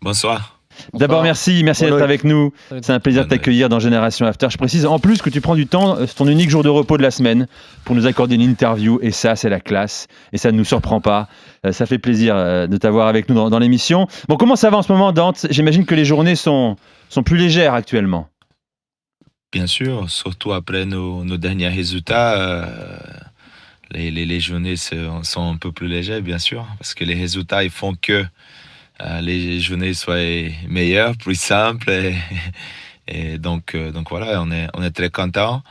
Bonsoir. D'abord, merci d'être avec nous. C'est un plaisir de t'accueillir dans Génération After. Je précise en plus que tu prends du temps, c'est ton unique jour de repos de la semaine, pour nous accorder une interview. Et ça, c'est la classe. Et ça ne nous surprend pas. Ça fait plaisir de t'avoir avec nous dans l'émission. Bon, comment ça va en ce moment, Dante? J'imagine que les journées sont plus légères actuellement. Bien sûr, surtout après nos derniers résultats, les journées sont un peu plus légères, bien sûr, parce que les résultats ils font que les journées soient meilleures, plus simples, et donc voilà, on est très content,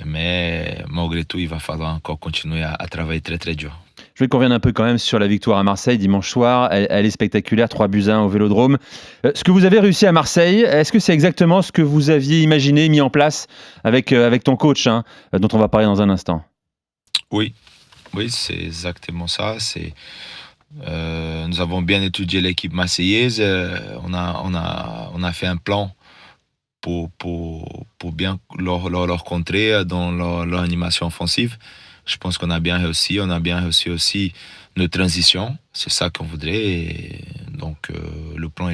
mais malgré tout, il va falloir encore continuer à travailler très très dur. Je voulais qu'on revienne un peu quand même sur la victoire à Marseille dimanche soir. Elle est spectaculaire, 3-1 au Vélodrome. Ce que vous avez réussi à Marseille, est-ce que c'est exactement ce que vous aviez imaginé, mis en place avec ton coach, dont on va parler dans un instant? Oui, c'est exactement ça. Nous avons bien étudié l'équipe marseillaise. On a fait un plan pour bien leur contrer dans leur animation offensive. Je pense qu'on a bien réussi. On a bien réussi aussi nos transitions. C'est ça qu'on voudrait. Et donc, le plan,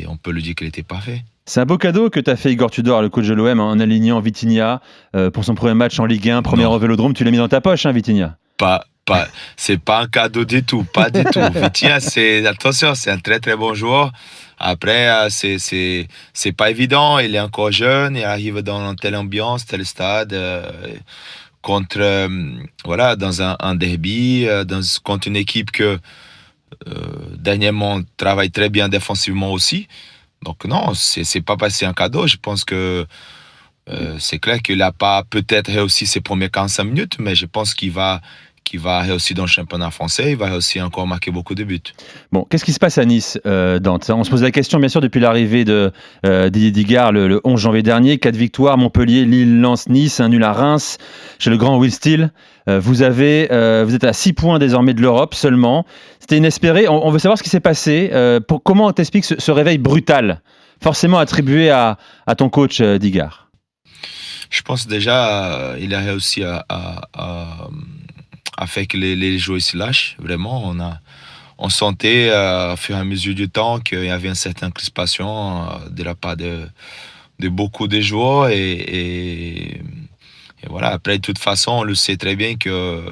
on peut le dire qu'il était parfait. C'est un beau cadeau que t'as fait Igor Tudor, le coach de l'OM, en alignant Vitinha pour son premier match en Ligue 1, premier au Vélodrome. Tu l'as mis dans ta poche, Vitinha? C'est pas un cadeau du tout, pas du tout. Vitinha, attention, c'est un très très bon joueur. Après, c'est pas évident. Il est encore jeune. Il arrive dans telle ambiance, tel stade. Contre dans un derby, contre une équipe que dernièrement travaille très bien défensivement aussi. Donc non, c'est pas passé un cadeau. Je pense que c'est clair qu'il n'a pas peut-être réussi ses premières 45 minutes, mais je pense qu'il va réussir dans le championnat français. Il va aussi encore marquer beaucoup de buts. Bon, qu'est-ce qui se passe à Nice, Dante? On se pose la question, bien sûr, depuis l'arrivée de Didier Digard le 11 janvier dernier. 4 victoires, Montpellier, Lille, Lens, Nice, un nul à Reims, chez le grand Will Steele. Vous êtes à 6 points désormais de l'Europe seulement. C'était inespéré. On veut savoir ce qui s'est passé. Comment t'expliques ce réveil brutal, forcément attribué à ton coach Digard? Je pense déjà il a réussi à faire que les joueurs se lâchent. Vraiment, on sentait au fur et à mesure du temps qu'il y avait une certaine crispation de la part de beaucoup de joueurs. Et voilà, après, de toute façon, on le sait très bien que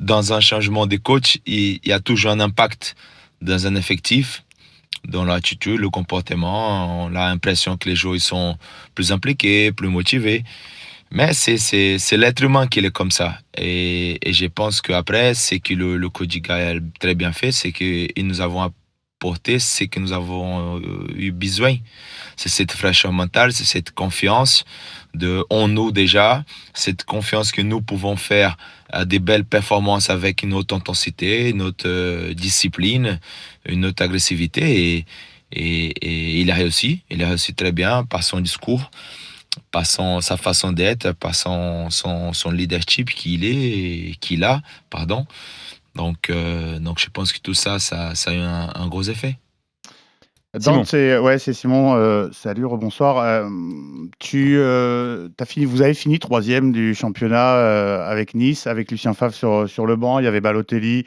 dans un changement de coach, il y a toujours un impact dans un effectif, dans l'attitude, le comportement. On a l'impression que les joueurs ils sont plus impliqués, plus motivés. Mais c'est l'être humain qui est comme ça. Et je pense qu'après, c'est que le coach Digard a très bien fait, c'est que nous avons apporté ce que nous avons eu besoin. C'est cette fraîcheur mentale, c'est cette confiance en nous déjà, cette confiance que nous pouvons faire des belles performances avec une haute intensité, une haute discipline, une haute agressivité. Et il a réussi très bien par son discours, par sa façon d'être, par son leadership qu'il a. Donc je pense que tout ça a eu un gros effet. Simon. C'est Simon. Salut, rebonsoir. Vous avez fini 3e du championnat avec Nice, avec Lucien Favre sur le banc. Il y avait Balotelli,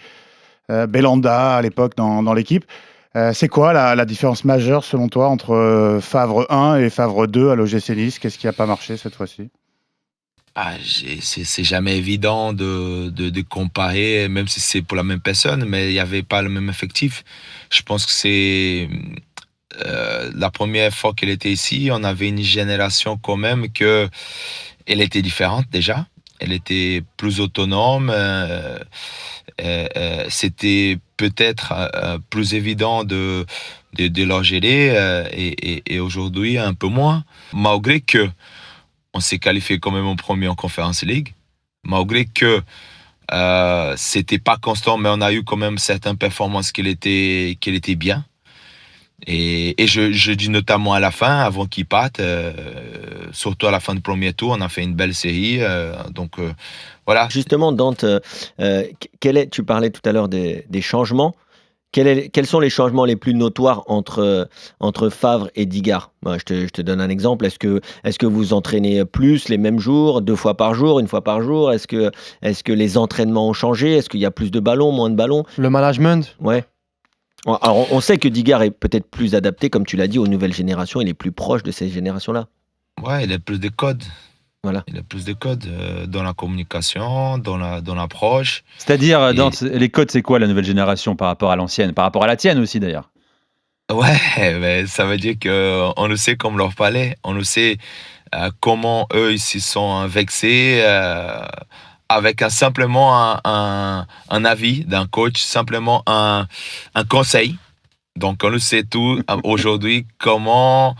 Belhanda à l'époque dans l'équipe. C'est quoi la différence majeure selon toi entre Favre 1 et Favre 2 à l'OGC Nice? Qu'est-ce qui n'a pas marché cette fois-ci? C'est jamais évident de comparer, même si c'est pour la même personne, mais il n'y avait pas le même effectif. Je pense que c'est la première fois qu'elle était ici, on avait une génération quand même elle était différente déjà. Elle était plus autonome. C'était peut-être plus évident de leur gérer et aujourd'hui un peu moins. Malgré que on s'est qualifié quand même en premier en Conference League, malgré que c'était pas constant, mais on a eu quand même certaines performances qu'elle était bien. Et je dis notamment à la fin, avant qu'ils partent, surtout à la fin du premier tour, on a fait une belle série. Voilà. Justement, Dante, tu parlais tout à l'heure des changements. Quels sont les changements les plus notoires entre Favre et Digard? Moi, je te donne un exemple. Est-ce que vous entraînez plus les mêmes jours, 2 fois par jour, 1 fois par jour? Est-ce que les entraînements ont changé? Est-ce qu'il y a plus de ballons, moins de ballons? Le management? Ouais. Alors, on sait que Digard est peut-être plus adapté, comme tu l'as dit, aux nouvelles générations. Il est plus proche de ces générations-là. Ouais, il a plus de codes. Voilà. Il a plus de codes dans la communication, dans l'approche. C'est-à-dire, Et les codes, c'est quoi la nouvelle génération par rapport à l'ancienne? Par rapport à la tienne aussi, d'ailleurs. ouais, mais ça veut dire qu'on le sait comme leur palais. On le sait comment eux, ils s'y sont vexés avec simplement un avis d'un coach, simplement un conseil. Donc, on le sait tout aujourd'hui, comment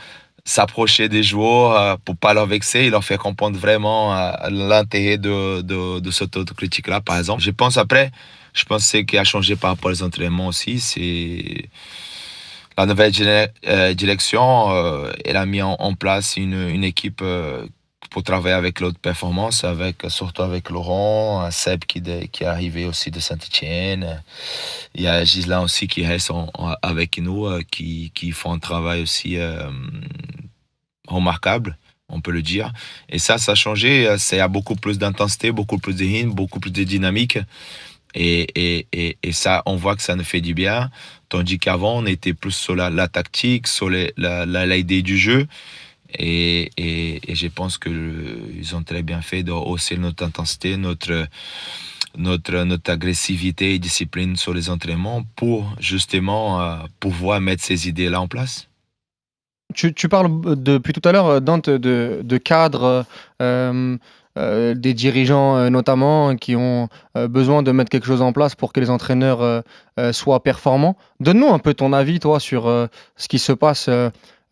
s'approcher des joueurs pour pas leur vexer et leur faire comprendre vraiment l'intérêt de cette autocritique-là, par exemple. Je pense que ce qui a changé par rapport aux entraînements aussi, c'est la nouvelle direction. Elle a mis en place une équipe pour travailler avec l'autre performance, surtout avec Laurent, Seb qui est arrivé aussi de Saint-Etienne. Il y a Gislain aussi qui reste avec nous, qui font un travail aussi remarquable, on peut le dire. Et ça a changé. Il y a beaucoup plus d'intensité, beaucoup plus de rythme, beaucoup plus de dynamique. Et ça, on voit que ça nous fait du bien. Tandis qu'avant, on était plus sur la tactique, sur l'idée du jeu. Et je pense qu'ils ont très bien fait de hausser notre intensité, notre agressivité et discipline sur les entraînements pour justement pouvoir mettre ces idées-là en place. Tu parles depuis tout à l'heure, Dante, de cadres, des dirigeants notamment, qui ont besoin de mettre quelque chose en place pour que les entraîneurs soient performants. Donne-nous un peu ton avis, toi, sur ce qui se passe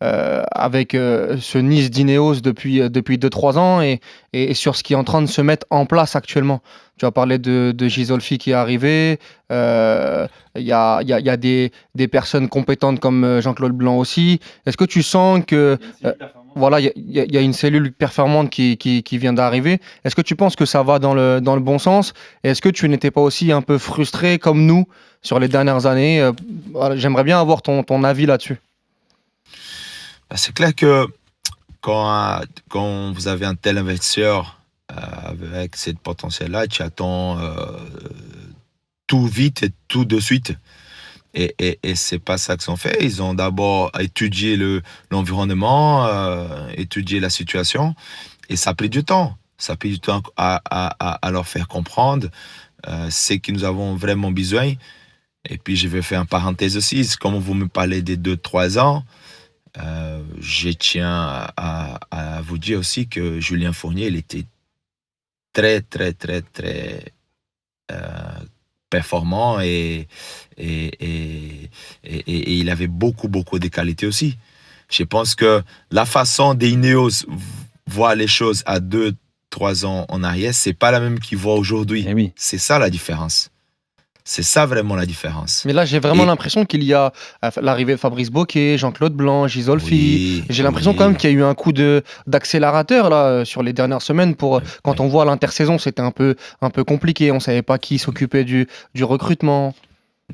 avec ce Nice d'Ineos depuis 2-3 ans et sur ce qui est en train de se mettre en place actuellement. Tu as parlé de Gisolfi qui est arrivé. Il y a des personnes compétentes comme Jean-Claude Blanc aussi. Est-ce que tu sens que voilà, il y a une cellule performante qui vient d'arriver. Est-ce que tu penses que ça va dans le bon sens? Et est-ce que tu n'étais pas aussi un peu frustré comme nous sur les dernières années? Voilà, j'aimerais bien avoir ton avis là-dessus. C'est clair que quand vous avez un tel investisseur avec cette potentiel-là, tu attends tout vite et tout de suite. Et c'est pas ça qu'ils ont fait. Ils ont d'abord étudié l'environnement, étudié la situation, et ça a pris du temps. Ça a pris du temps à leur faire comprendre ce que nous avons vraiment besoin. Et puis, je vais faire une parenthèse aussi. Comme vous me parlez des 2-3 ans, je tiens à vous dire aussi que Julien Fournier, il était très, très, très, très performant et il avait beaucoup, beaucoup de qualités aussi. Je pense que la façon des Ineos voit les choses à 2-3 ans en arrière, c'est pas la même qu'ils voient aujourd'hui. Eh oui. C'est ça la différence. C'est ça vraiment la différence. Mais là, j'ai vraiment l'impression qu'il y a l'arrivée de Fabrice Bocquet, Jean-Claude Blanc, Gisolfi. Oui, J'ai l'impression quand même qu'il y a eu un coup d'accélérateur là sur les dernières semaines quand on voit l'intersaison, c'était un peu compliqué. On savait pas qui s'occupait du recrutement.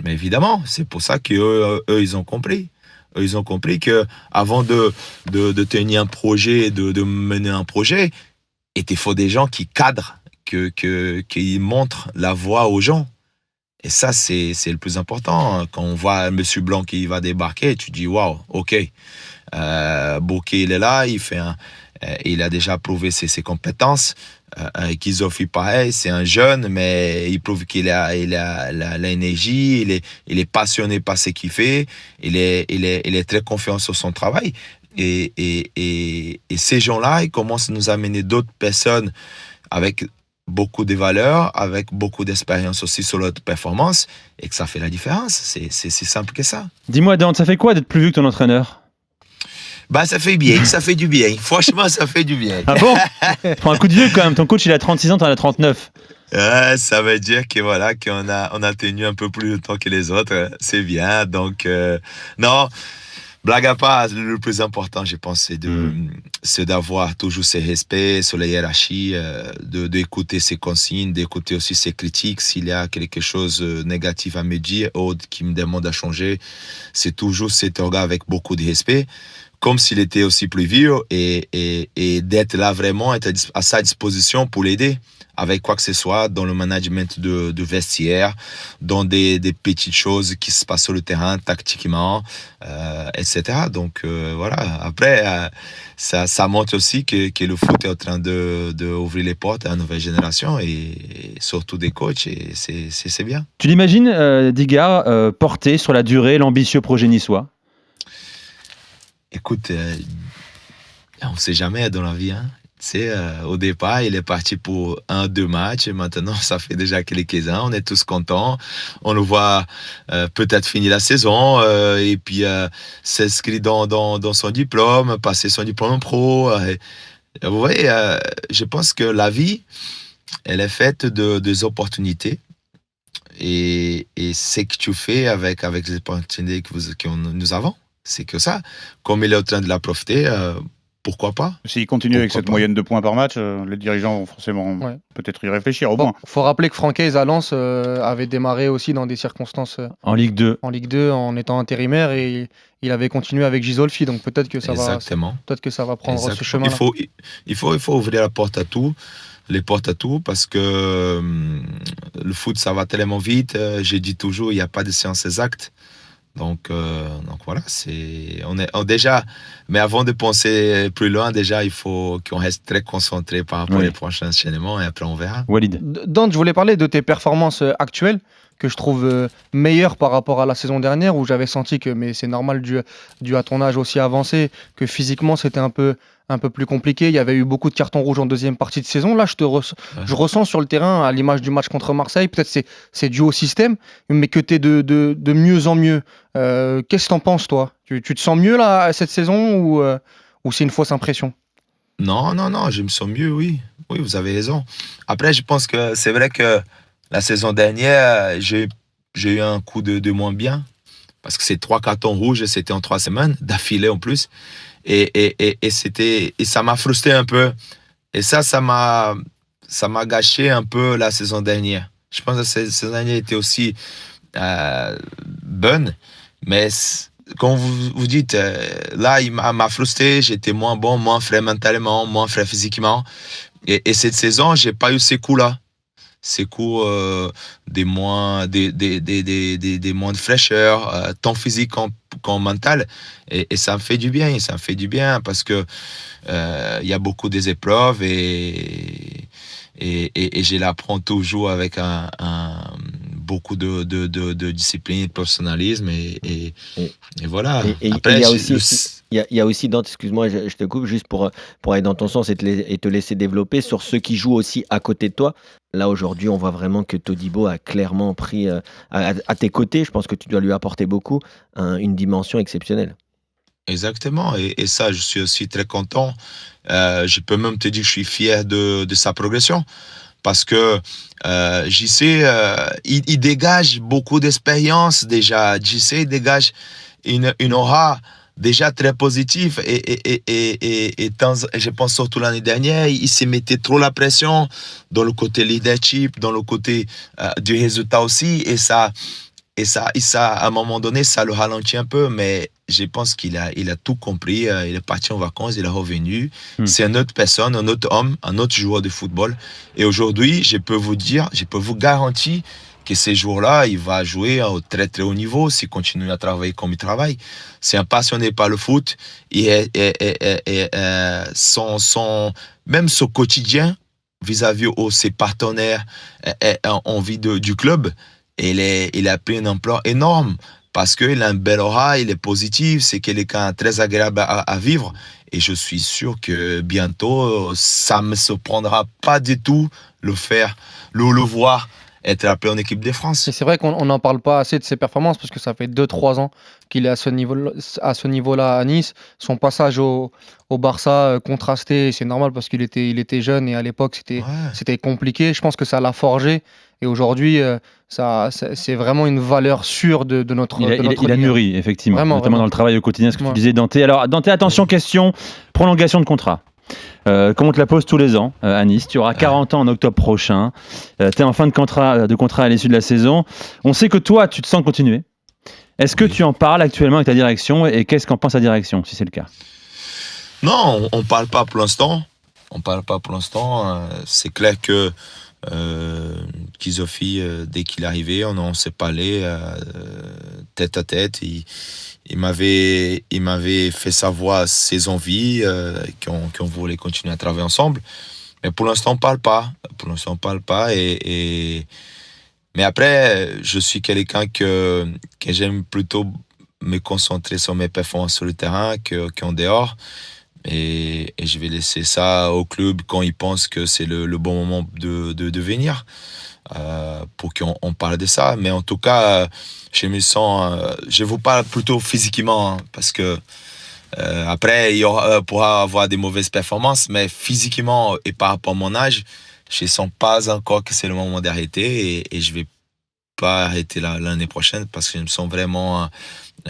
Mais évidemment, c'est pour ça qu'eux, ils ont compris. Eux, ils ont compris que avant de tenir un projet, de mener un projet, il faut des gens qui cadrent, qui montrent la voie aux gens. Et ça, c'est le plus important. Quand on voit M. Blanc qui va débarquer, tu dis, waouh, ok. Bouquet, il est là, il a déjà prouvé ses compétences. Gisolfi, pareil, c'est un jeune, mais il prouve qu'il a l'énergie, il est passionné par ce qu'il fait, il est très confiant sur son travail. Et ces gens-là, ils commencent à nous amener d'autres personnes avec beaucoup de valeurs, avec beaucoup d'expérience aussi sur leur performance, et que ça fait la différence. C'est simple que ça. Dis-moi, Dante, ça fait quoi d'être plus vieux que ton entraîneur? Bah, ça fait bien, ça fait du bien. Franchement, ça fait du bien. Ah bon? Prends un coup de vieux quand même. Ton coach, il a 36 ans, t'en as 39. Ça veut dire que voilà, qu'on a tenu un peu plus de temps que les autres. C'est bien. Donc, non. Blague à part, le plus important, je pense, c'est d'avoir toujours ce respect sur la hiérarchie, d'écouter ses consignes, d'écouter aussi ses critiques. S'il y a quelque chose de négatif à me dire, ou qui me demande à changer, c'est toujours cet regard avec beaucoup de respect. comme s'il était aussi plus vieux et d'être là vraiment, être à sa disposition pour l'aider avec quoi que ce soit dans le management de vestiaire, dans des petites choses qui se passent sur le terrain, tactiquement, etc. Donc voilà, après, ça montre aussi que le foot est en train d'ouvrir les portes à la nouvelle génération et surtout des coachs, et c'est bien. Tu l'imagines, Digard, porter sur la durée l'ambitieux projet niçois? Écoute, on ne sait jamais dans la vie, hein. Tu sais, au départ, il est parti pour 1-2 matchs. Et maintenant, ça fait déjà quelques-uns. On est tous contents. On le voit peut-être finir la saison et puis s'inscrire dans son diplôme, passer son diplôme pro. Vous voyez, je pense que la vie, elle est faite des opportunités. Et ce que tu fais avec les opportunités que nous avons, c'est que ça. Comme il est en train de la profiter, pourquoi pas? S'il continue avec Pourquoi cette pas? moyenne de points par match, les dirigeants vont forcément peut-être y réfléchir au Bon, moins. faut rappeler que Francaise à Lens avait démarré aussi dans des circonstances En Ligue 2. en Ligue 2 en étant intérimaire et il avait continué avec Gisolfi. Donc peut-être que ça Exactement. va prendre ce Exactement. chemin-là. Il faut ouvrir la porte à tout, les portes à tout, parce que le foot, ça va tellement vite. Je dis toujours, il n'y a pas de séance exacte. Donc voilà, déjà, mais avant de penser plus loin, déjà, il faut qu'on reste très concentré par rapport aux prochains enchaînements et après on verra. Walid. Dante, je voulais parler de tes performances actuelles que je trouve meilleures par rapport à la saison dernière où j'avais senti que, mais c'est normal dû à ton âge aussi avancé, que physiquement c'était un peu plus compliqué. Il y avait eu beaucoup de cartons rouges en deuxième partie de saison. Là, je ressens sur le terrain, à l'image du match contre Marseille, peut-être c'est dû au système, mais que tu es de mieux en mieux. Qu'est-ce que tu en penses, toi? Tu te sens mieux là, cette saison ou c'est une fausse impression? Non, je me sens mieux, oui. Oui, vous avez raison. Après, je pense que c'est vrai que la saison dernière, j'ai eu un coup de moins bien parce que ces 3 cartons rouges, c'était en 3 semaines, d'affilée en plus. Et ça m'a frustré un peu. Et ça m'a gâché un peu la saison dernière. Je pense que la saison dernière était aussi bonne, mais comme vous dites, là, il m'a frustré. J'étais moins bon, moins frais mentalement, moins frais physiquement. Et cette saison, j'ai pas eu ces coups-là. Ces coups des moins de fraîcheur, tant physique qu'en mental. Et ça me fait du bien. Ça me fait du bien parce que il y a beaucoup des épreuves et je l'apprends toujours avec beaucoup de discipline, de professionnalisme et voilà. Après, il y a aussi, Dante, excuse-moi, je te coupe, juste pour aller dans ton sens et te laisser développer sur ceux qui jouent aussi à côté de toi. Là, aujourd'hui, on voit vraiment que Todibo a clairement pris à tes côtés, je pense que tu dois lui apporter beaucoup, une dimension exceptionnelle. Exactement, et ça, je suis aussi très content. Je peux même te dire que je suis fier de sa progression. Parce que JC, il dégage beaucoup d'expérience déjà. JC dégage une aura déjà très positive. Et je pense surtout l'année dernière, il se mettait trop la pression dans le côté leadership, dans le côté du résultat aussi. Et ça, à un moment donné, ça le ralentit un peu. Mais je pense qu'il a tout compris. Il est parti en vacances, il est revenu. C'est une autre personne, un autre homme, un autre joueur de football. Et aujourd'hui, je peux vous garantir que ces jours-là, il va jouer au très très haut niveau s'il continue à travailler comme il travaille. C'est un passionné par le foot. Même son quotidien vis-à-vis de ses partenaires en vie du club, il a pris une ampleur énorme. Parce qu'il a une belle aura, il est positif, c'est quelqu'un très agréable à vivre. Et je suis sûr que bientôt, ça ne me surprendra pas du tout le voir être appelé en équipe de France. Et c'est vrai qu'on n'en parle pas assez de ses performances parce que ça fait 2-3 ans qu'il est à ce niveau-là à Nice. Son passage au Barça contrasté, c'est normal parce qu'il était jeune et à l'époque c'était compliqué. Je pense que ça l'a forgé et aujourd'hui c'est vraiment une valeur sûre de notre il a mûri, effectivement, notamment dans le travail au quotidien, ce que tu disais, Dante. Alors, Dante, attention, question, prolongation de contrat. Comme on te la pose tous les ans à Nice, tu auras 40 ans en octobre prochain, tu es en fin de contrat à l'issue de la saison. On sait que toi, tu te sens continuer. Est-ce que Oui. tu en parles actuellement avec ta direction et qu'est-ce qu'en pense ta direction, si c'est le cas? Non, on parle pas pour l'instant. On parle pas pour l'instant. C'est clair que Kizofi, dès qu'il est arrivé, on s'est parlé tête à tête. Il m'avait fait savoir ses envies, qu'on voulait continuer à travailler ensemble. Mais pour l'instant, on parle pas. Pour l'instant, on parle pas. Mais après, je suis quelqu'un que j'aime plutôt me concentrer sur mes performances sur le terrain qu'en dehors. Et je vais laisser ça au club quand ils pensent que c'est le bon moment de venir, pour qu'on parle de ça. Mais en tout cas, je me sens, je vous parle plutôt physiquement, hein, parce que après, pourra avoir des mauvaises performances, mais physiquement et par rapport à mon âge, je ne sens pas encore que c'est le moment d'arrêter, et je ne vais pas arrêter l'année prochaine parce que je me sens vraiment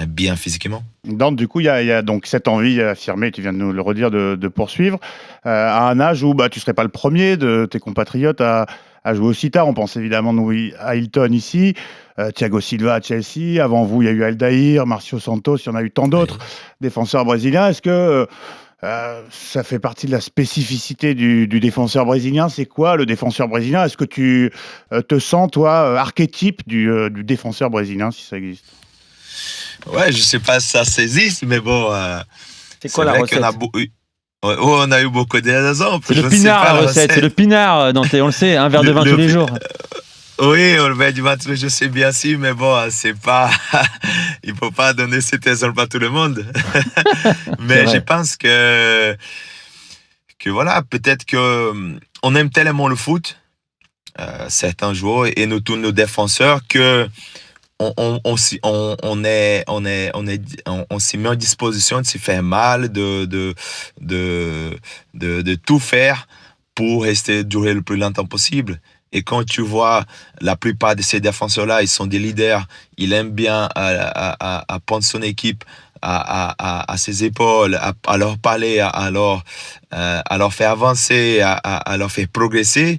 bien physiquement. Dante, du coup, il y a donc cette envie affirmée, tu viens de nous le redire, de poursuivre, à un âge où tu ne serais pas le premier de tes compatriotes à jouer aussi tard. On pense évidemment à Hilton ici, Thiago Silva à Chelsea. Avant vous, il y a eu Aldair, Marcio Santos, il y en a eu tant d'autres défenseurs brésiliens. Est-ce que ça fait partie de la spécificité du défenseur brésilien? C'est quoi le défenseur brésilien? Est-ce que tu te sens, toi, archétype du défenseur brésilien, si ça existe? Ouais, je sais pas si ça existe, mais bon, C'est quoi la vrai qu'on a recette? on a eu beaucoup d'exemples. C'est Je le ne sais pinard, pas la recette. C'est le pinard, Dante, on le sait, un verre de vin tous les jours. Oui, on le met du matin, je sais bien si, mais bon, c'est pas, il faut pas donner cet exemple à tout le monde. Mais vrai. je pense que voilà, peut-être que on aime tellement le foot, certains joueurs et nous tous nos défenseurs, que on s'y met en disposition de se faire mal, de tout faire pour rester durer le plus longtemps possible. Et quand tu vois la plupart de ces défenseurs-là, ils sont des leaders, ils aiment bien à prendre son équipe à ses épaules, à leur parler, à leur faire avancer, à leur faire progresser.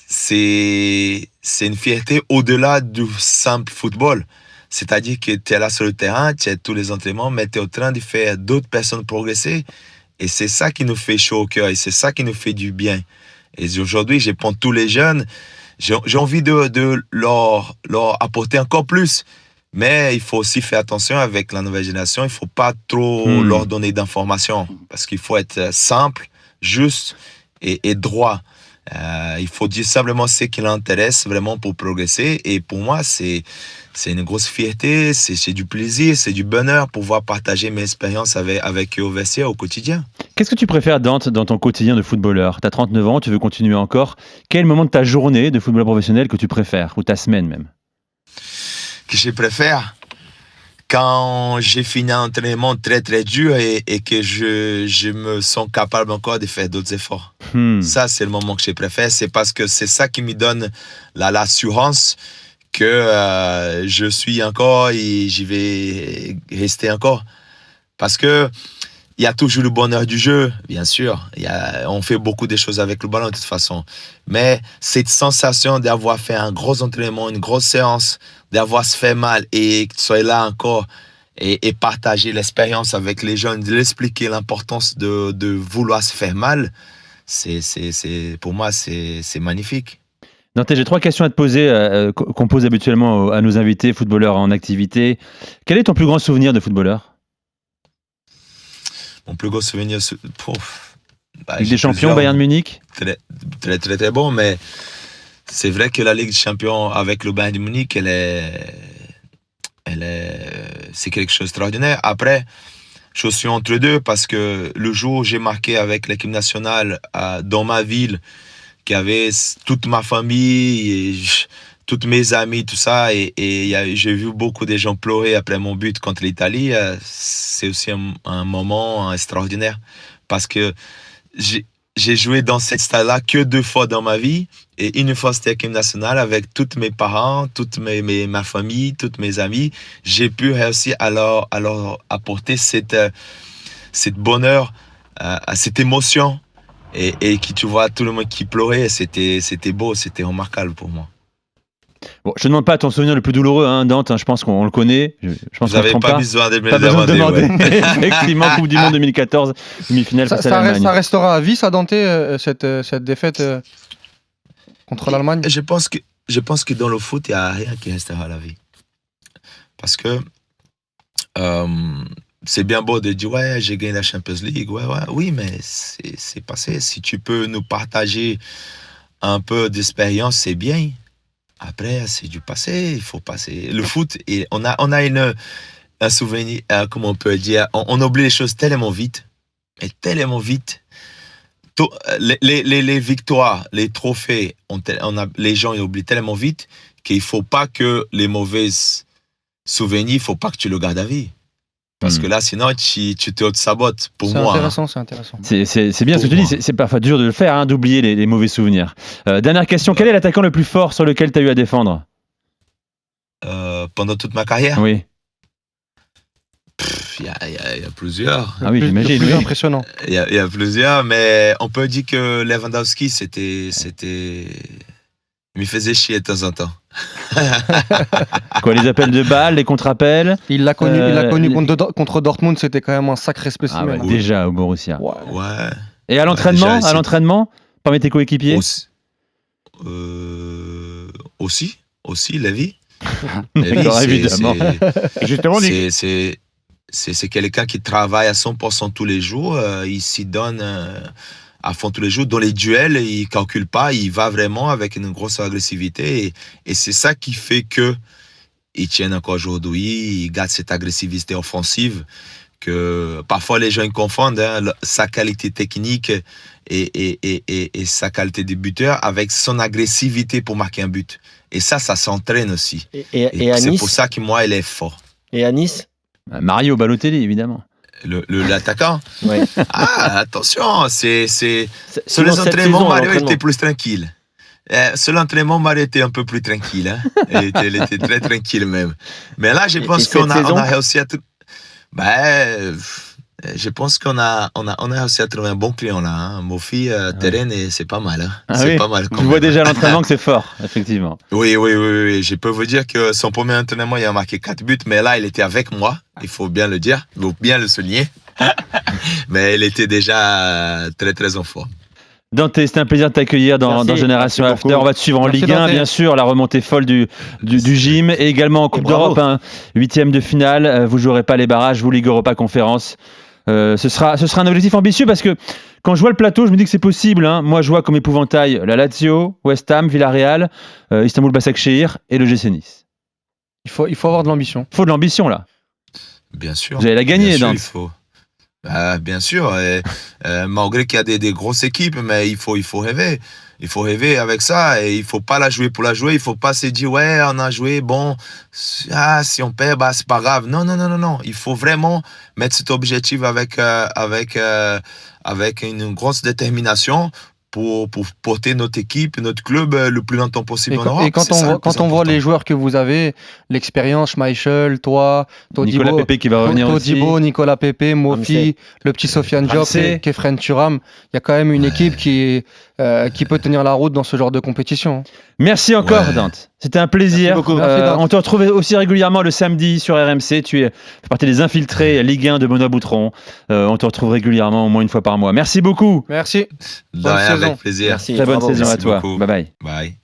C'est une fierté au-delà du simple football. C'est-à-dire que tu es là sur le terrain, tu as tous les entraînements, mais tu es en train de faire d'autres personnes progresser. Et c'est ça qui nous fait chaud au cœur, et c'est ça qui nous fait du bien. Et aujourd'hui, je prends tous les jeunes, j'ai envie de leur apporter encore plus. Mais il faut aussi faire attention avec la nouvelle génération, il ne faut pas trop leur donner d'informations, parce qu'il faut être simple, juste et droit. Il faut dire simplement ce qui l'intéresse vraiment pour progresser. Et pour moi, c'est une grosse fierté, c'est du plaisir, c'est du bonheur pouvoir partager mes expériences avec eux au vestiaire, au quotidien. Qu'est-ce que tu préfères, Dante, dans ton quotidien de footballeur? Tu as 39 ans, tu veux continuer encore. Quel moment de ta journée de footballeur professionnel que tu préfères, ou ta semaine même? Que je préfère quand j'ai fini un entraînement très très dur et que je me sens capable encore de faire d'autres efforts. Ça, c'est le moment que je préfère. C'est parce que c'est ça qui me donne l'assurance que je suis encore et j'y vais rester encore. Parce que il y a toujours le bonheur du jeu, bien sûr. On fait beaucoup de choses avec le ballon de toute façon. Mais cette sensation d'avoir fait un gros entraînement, une grosse séance, d'avoir se fait mal et que tu sois là encore et partager l'expérience avec les jeunes, de leur expliquer l'importance de vouloir se faire mal, pour moi, c'est magnifique. Dante, j'ai 3 questions à te poser, qu'on pose habituellement à nos invités, footballeurs en activité. Quel est ton plus grand souvenir de footballeur? Mon plus gros souvenir, Ligue des Champions, Bayern Munich? Très, très, très, très bon, mais c'est vrai que la Ligue des Champions avec le Bayern de Munich, c'est quelque chose d'extraordinaire. Après, je suis entre deux parce que le jour où j'ai marqué avec l'équipe nationale dans ma ville, qui avait toute ma famille, toutes mes amis, tout ça, et j'ai vu beaucoup de gens pleurer après mon but contre l'Italie. C'est aussi un moment extraordinaire parce que j'ai joué dans cette stade-là que 2 fois dans ma vie, et une fois c'était l'équipe nationale avec tous mes parents, toute ma famille, tous mes amis. J'ai pu réussir à leur apporter cette bonheur, cette émotion, et qui, tu vois, tout le monde qui pleurait, c'était beau, c'était remarquable pour moi. Bon, je ne demande pas ton souvenir le plus douloureux, hein, Dante, hein, je pense qu'on le connaît. Je pense Vous qu'on ne n'avez trompe pas pas. besoin de me Pas le besoin de demander. demander. Ouais. Effectivement, Coupe du Monde 2014, demi-finale face à l'Allemagne. Ça restera à vie, ça, Dante, cette défaite contre l'Allemagne? Je pense que dans le foot, il n'y a rien qui restera à la vie. Parce que c'est bien beau de dire ouais, j'ai gagné la Champions League. Ouais, oui, mais c'est passé. Si tu peux nous partager un peu d'expérience, c'est bien. Après, c'est du passé. Il faut passer. Le foot, et on a un souvenir, comment on peut dire, on oublie les choses tellement vite. Mais tellement vite. Les victoires, les trophées, les gens ils oublient tellement vite qu'il ne faut pas que les mauvais souvenirs, il ne faut pas que tu le gardes à vie. Parce que là, sinon, tu te sabotes, pour moi. C'est intéressant. C'est bien ce que tu dis, c'est parfois dur de le faire, hein, d'oublier les mauvais souvenirs. Dernière question, quel est l'attaquant le plus fort sur lequel tu as eu à défendre? Pendant toute ma carrière? Oui. Il y a plusieurs. Ah oui, j'imagine. Le plus Oui. impressionnant. Il y a plusieurs, mais on peut dire que Lewandowski, c'était... Il me faisait chier de temps en temps. Quoi, les appels de balles, les contre-appels? Il l'a connu les- contre Dortmund, c'était quand même un sacré Ah spécimen. ouais, déjà au Borussia. Ouais. Ouais. Et à l'entraînement, déjà, parmi tes coéquipiers? Aussi, Lévi. D'accord, évidemment. Et justement, C'est quelqu'un qui travaille à 100% tous les jours. Il s'y donne à fond tous les jours. Dans les duels, il ne calcule pas. Il va vraiment avec une grosse agressivité. Et c'est ça qui fait qu'il tient encore aujourd'hui. Il garde cette agressivité offensive que parfois les gens ils confondent, hein, sa qualité technique et sa qualité de buteur avec son agressivité pour marquer un but. Et ça s'entraîne aussi. Et à c'est Nice, pour ça que moi, il est fort. et à Nice, Mario Balotelli, évidemment. L'attaquant. ouais. Ah, attention, sur Sinon, les cette entraînements, saison, Mario l'entraînement. était plus tranquille. Sur l'entraînement, Mario était un peu plus tranquille. Hein. Il était très tranquille même. Mais là, je pense cette qu'on saison a réussi à... je pense qu'on a réussi à trouver un bon client là. Hein. Mofi, terrain, et c'est pas mal. Hein. Ah c'est oui, pas mal. tu vois déjà à l'entraînement que c'est fort, effectivement. Oui. Je peux vous dire que son premier entraînement, il a marqué 4 buts, mais là, il était avec moi. Il faut bien le dire, il faut bien le souligner. Mais il était déjà très, très en forme. Dante, c'était un plaisir de t'accueillir dans Merci. Génération Merci After. beaucoup. On va te suivre en Merci, Ligue 1, Dante. bien sûr, la remontée folle du gym et également en Coupe bravo. d'Europe, hein, 8e de finale. Vous jouerez pas les barrages, vous Ligue Europa Conférence. Ce sera un objectif ambitieux parce que quand je vois le plateau, je me dis que c'est possible. Hein. Moi, je vois comme épouvantail la Lazio, West Ham, Villarreal, Istanbul Başakşehir et le GC Nice. Il faut avoir de l'ambition. Il faut de l'ambition là. Bien sûr. Vous allez la gagner, Bien sûr, Dante. il faut. Bien sûr. Malgré qu'il y a des grosses équipes, mais il faut rêver. Il faut rêver avec ça et il faut pas la jouer pour la jouer. Il faut pas se dire ouais, on a joué, bon, si on perd, bah c'est pas grave. Non. Il faut vraiment mettre cet objectif avec une grosse détermination pour porter notre équipe, notre club le plus longtemps possible Et en quand, Europe. et quand C'est on, ça voit, le plus quand on voit important. les joueurs que vous avez, l'expérience, Schmeichel, toi, Nicolas Todibo, Pepe qui va revenir aussi. Nicolas Pepe, Mofi, le petit Sofiane Diop, Ramsey. Kefren Turam, il y a quand même une équipe qui peut tenir la route dans ce genre de compétition. Merci encore, Ouais. Dante. C'était un plaisir. Merci beaucoup. Merci, Dante. On te retrouve aussi régulièrement le samedi sur RMC. Tu fais partie des infiltrés Ligue 1 de Benoît Boutron. On te retrouve régulièrement, au moins une fois par mois. Merci beaucoup. Merci. De Bonne rien, saison. avec plaisir. Merci. Très bonne bravo. saison à Merci toi. beaucoup. Bye bye. Bye.